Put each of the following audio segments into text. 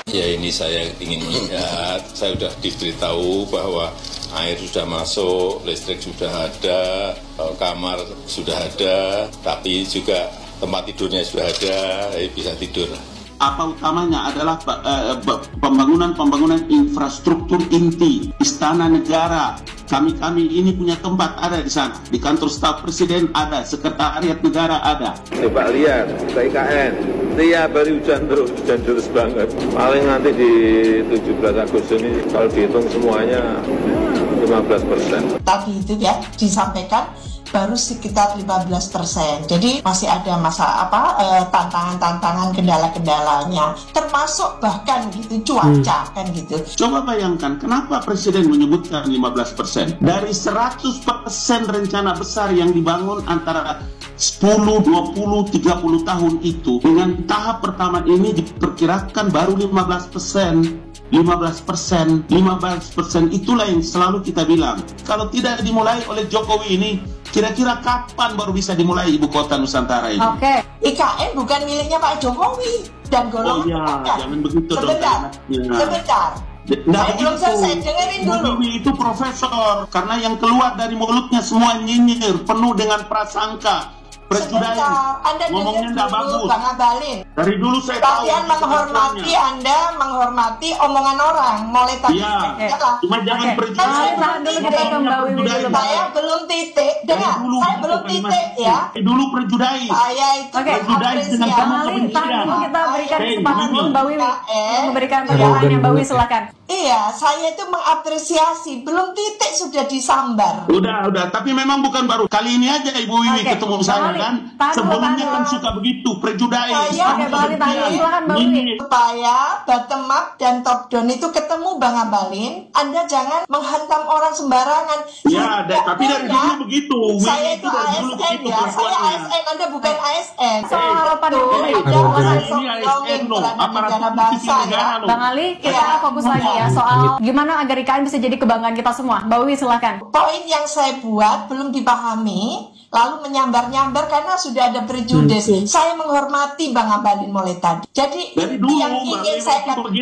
Ya ini saya ingin melihat, saya sudah diberitahu bahwa air sudah masuk, listrik sudah ada, kamar sudah ada, tapi juga tempat tidurnya sudah ada, bisa tidur. Apa utamanya adalah pembangunan infrastruktur inti, istana negara. Kami ini punya tempat ada di sana. Di kantor staf presiden ada, sekretariat negara ada. Coba lihat, kita IKN, tiap hari hujan terus banget. Paling nanti di 17 Agustus ini kalau dihitung semuanya 15%. Tadi itu ya disampaikan baru sekitar 15%. Jadi masih ada tantangan-tantangan, kendala-kendalanya, termasuk bahkan gitu cuaca kan gitu. Coba bayangkan kenapa presiden menyebutkan 15%? Dari 100% rencana besar yang dibangun antara 10, 20, 30 tahun itu, dengan tahap pertama ini diperkirakan baru 15%. 15% itulah yang selalu kita bilang. Kalau tidak dimulai oleh Jokowi ini, kira-kira kapan baru bisa dimulai ibu kota Nusantara ini? Oke, IKN bukan miliknya Pak Jokowi dan golongan. Oh ya, jangan begitu sebentar. Saya belum selesai, dengerin dulu. Jokowi itu profesor, karena yang keluar dari mulutnya semua nyinyir, penuh dengan prasangka. Sebentar, Anda ngomongnya dengar dulu, Bang Abalin. Dari dulu saya kalian menghormati, Anda menghormati omongan orang. Mulai tadi cuma jangan saya belum titik. Dengar, saya belum titik ya. Dulu perjudai. Saya itu perjudai dengan kamu kebencian. Kita berikan kesempatan dulu Mbak Wiwi memberikan pertanyaannya. Mbak Wiwi silakan. Iya, saya itu mengapresiasi. Belum titik sudah disambar. Udah. Tapi memang bukan baru kali ini aja Ibu Wiwi ketemu saya kan. Sebelumnya kan suka begitu, prejudai. Supaya bottom up dan top down itu ketemu Bang Abalin. Anda jangan menghantam orang sembarangan. Ya, tapi dari dulu begitu. Saya itu ASN ya. Saya ASN, Anda bukan ASN. Soal harapan negara bangsa ya. Bang Ali, kita fokus lagi ya soal gimana agar IKN bisa jadi kebanggaan kita semua. Mbak Wiwi silakan. Poin yang saya buat belum dipahami, lalu menyambar-nyambar karena sudah ada prejudis. Saya menghormati Bang Abalin mulai tadi. Jadi yang ingin saya katakan,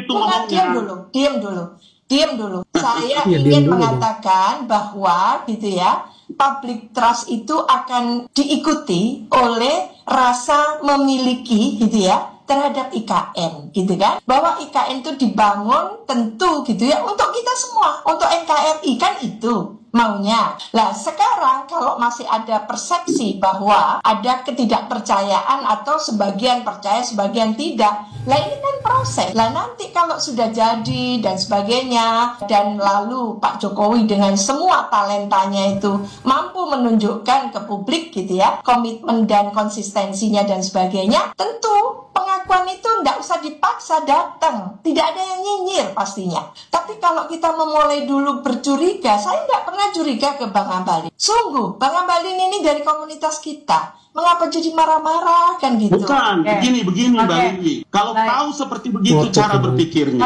diam dulu. Saya ingin mengatakan bahwa gitu ya, public trust itu akan diikuti oleh rasa memiliki gitu ya terhadap IKN gitu kan, bahwa IKN itu dibangun tentu gitu ya untuk kita semua, untuk NKRI kan itu maunya. Lah sekarang kalau masih ada persepsi bahwa ada ketidakpercayaan atau sebagian percaya sebagian tidak, lah ini kan proses. Lah nanti kalau sudah jadi dan sebagainya, dan lalu Pak Jokowi dengan semua talentanya itu mampu menunjukkan ke publik gitu ya komitmen dan konsistensinya dan sebagainya, tentu pengakuan itu tidak usah dipaksa datang, tidak ada yang nyinyir pastinya. Tapi kalau kita memulai dulu bercuriga, saya nggak pernah curiga ke Bang Abalin. Sungguh, Bang Abalin ini dari komunitas kita. Mengapa jadi marah-marah kan gitu? Bukan, begini Mbak Wiwi. Kalau tahu seperti begitu cara berpikirnya,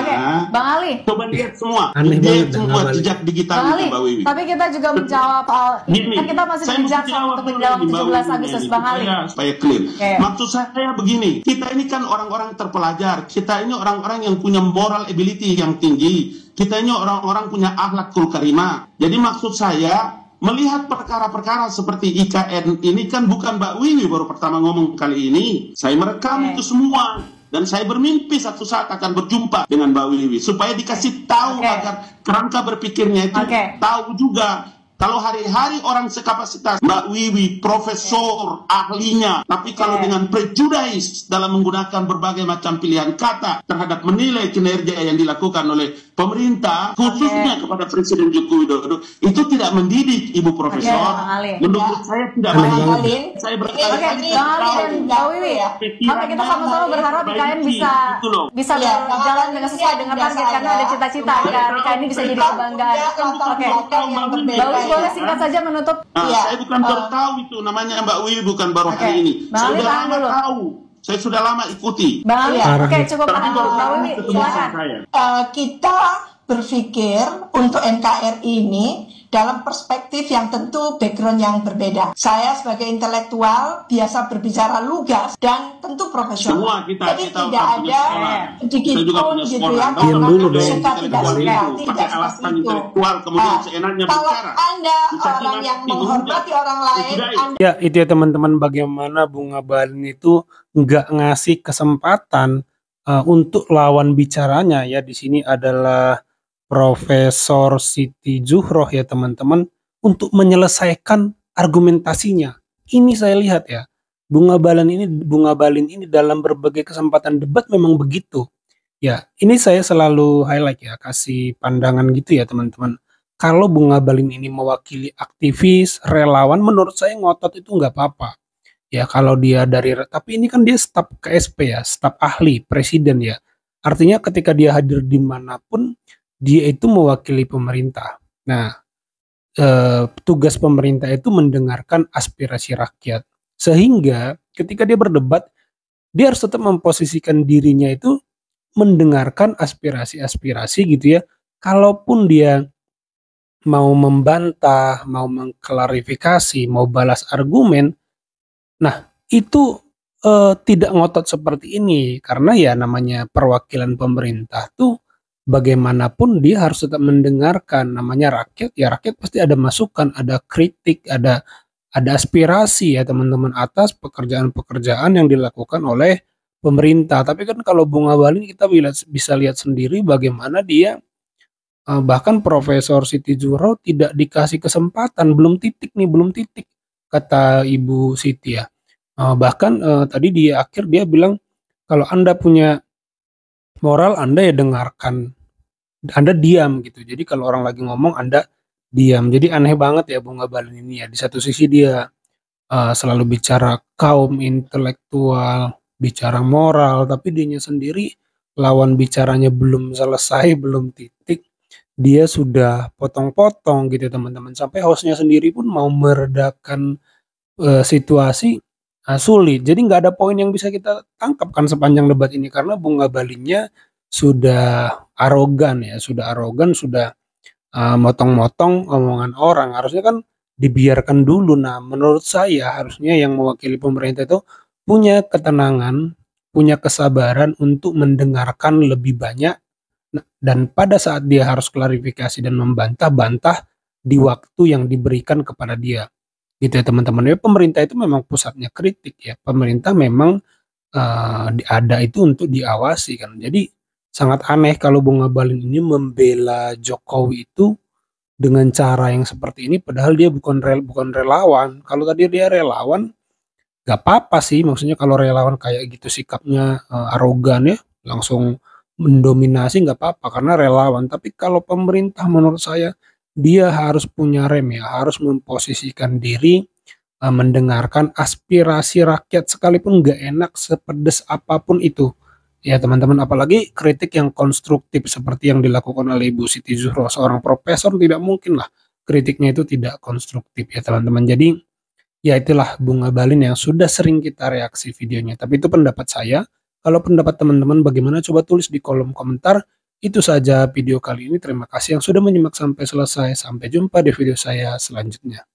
Bang Ali, coba lihat semua, jejak digitalnya Mbak Wiwi. Tapi kita juga menjawab kan kita masih bijak untuk menjawab 17 Agustus Bang Ali. Supaya clear. Maksud saya begini, kita ini kan orang-orang terpelajar, kita ini orang-orang yang punya moral ability yang tinggi, kita ini orang-orang punya akhlakul karimah. Jadi maksud saya, melihat perkara-perkara seperti IKN ini kan bukan Mbak Wiwi baru pertama ngomong kali ini. Saya merekam itu semua. Dan saya bermimpi satu saat akan berjumpa dengan Mbak Wiwi. Supaya dikasih tahu agar kerangka berpikirnya itu tahu juga. Kalau hari-hari orang sekapasitas Mbak Wiwi, profesor, ahlinya, tapi kalau dengan prejudis dalam menggunakan berbagai macam pilihan kata terhadap menilai kinerja yang dilakukan oleh pemerintah, khususnya kepada Presiden Joko Widodo, itu tidak mendidik Ibu Profesor. Menurut saya tidak mendidik. Saya berkali-kali Mbak Wiwi ya. Kita sama-sama berharap IKN bisa berjalan dengan sesuai dengan target karena ada cita-cita agar IKN ini bisa jadi kebanggaan. Boleh singkat saja menutup. Saya bukan baru tahu itu, namanya Mbak Wiwi bukan baru hari ini. Saya sudah lama tahu. Saya sudah lama ikuti. Bang Ali, cukup. Mbak Wiwi, silakan. Kita berpikir untuk NKRI ini dalam perspektif yang tentu background yang berbeda. Saya sebagai intelektual biasa berbicara lugas dan tentu profesional. Semua Jadi kita tidak ada sedikit pun gitu ya karena suka tidak suka, tidak seperti itu. Kemudian seenaknya Kalau bicara. Anda orang yang menghormati orang lain, Ya itu ya teman-teman, bagaimana Bung Ngabalin itu nggak ngasih kesempatan untuk lawan bicaranya ya. Di sini adalah Profesor Siti Zuhroh ya teman-teman, untuk menyelesaikan argumentasinya. Ini saya lihat ya, Bung Ngabalin ini dalam berbagai kesempatan debat memang begitu. Ya, ini saya selalu highlight ya, kasih pandangan gitu ya teman-teman. Kalau Bung Ngabalin ini mewakili aktivis, relawan, menurut saya ngotot itu nggak apa-apa. Ya kalau dia tapi ini kan dia staf KSP ya, staf ahli presiden ya. Artinya ketika dia hadir dimanapun, dia itu mewakili pemerintah. Nah, tugas pemerintah itu mendengarkan aspirasi rakyat. Sehingga ketika dia berdebat, dia harus tetap memposisikan dirinya itu mendengarkan aspirasi-aspirasi gitu ya. Kalaupun dia mau membantah, mau mengklarifikasi, mau balas argumen, nah itu tidak ngotot seperti ini. Karena ya namanya perwakilan pemerintah tuh bagaimanapun dia harus tetap mendengarkan, namanya rakyat ya, rakyat pasti ada masukan, ada kritik, ada aspirasi ya teman-teman atas pekerjaan-pekerjaan yang dilakukan oleh pemerintah. Tapi kan kalau Bung Ngabalin kita bisa lihat sendiri bagaimana dia bahkan Profesor Siti Zuhroh tidak dikasih kesempatan, belum titik kata Ibu Siti ya. Bahkan tadi di akhir dia bilang kalau Anda punya moral Anda ya dengarkan, Anda diam gitu. Jadi kalau orang lagi ngomong Anda diam. Jadi aneh banget ya Bung Ngabalin ini ya. Di satu sisi dia selalu bicara kaum intelektual, bicara moral, tapi dirinya sendiri lawan bicaranya belum selesai, belum titik, dia sudah potong-potong gitu teman-teman. Sampai hostnya sendiri pun mau meredakan situasi sulit. Jadi nggak ada poin yang bisa kita tangkap kan sepanjang debat ini, karena Bung Ngabalinnya sudah arogan ya, sudah motong-motong omongan orang. Harusnya kan dibiarkan dulu. Nah, menurut saya harusnya yang mewakili pemerintah itu punya ketenangan, punya kesabaran untuk mendengarkan lebih banyak, dan pada saat dia harus klarifikasi dan membantah di waktu yang diberikan kepada dia. Gitu ya teman-teman. Ya, pemerintah itu memang pusatnya kritik ya. Pemerintah memang ada itu untuk diawasi kan. Jadi sangat aneh kalau Bung Ngabalin ini membela Jokowi itu dengan cara yang seperti ini, padahal dia bukan relawan. Kalau tadi dia relawan, gak apa-apa sih. Maksudnya kalau relawan kayak gitu sikapnya arogan ya, langsung mendominasi, gak apa-apa karena relawan. Tapi kalau pemerintah menurut saya dia harus punya rem ya, harus memposisikan diri, mendengarkan aspirasi rakyat sekalipun gak enak sepedes apapun itu. Ya teman-teman, apalagi kritik yang konstruktif seperti yang dilakukan oleh Ibu Siti Zuhroh, seorang profesor, tidak mungkin lah kritiknya itu tidak konstruktif ya teman-teman. Jadi ya itulah Bung Ngabalin yang sudah sering kita reaksi videonya. Tapi itu pendapat saya. Kalau pendapat teman-teman bagaimana, coba tulis di kolom komentar. Itu saja video kali ini. Terima kasih yang sudah menyimak sampai selesai. Sampai jumpa di video saya selanjutnya.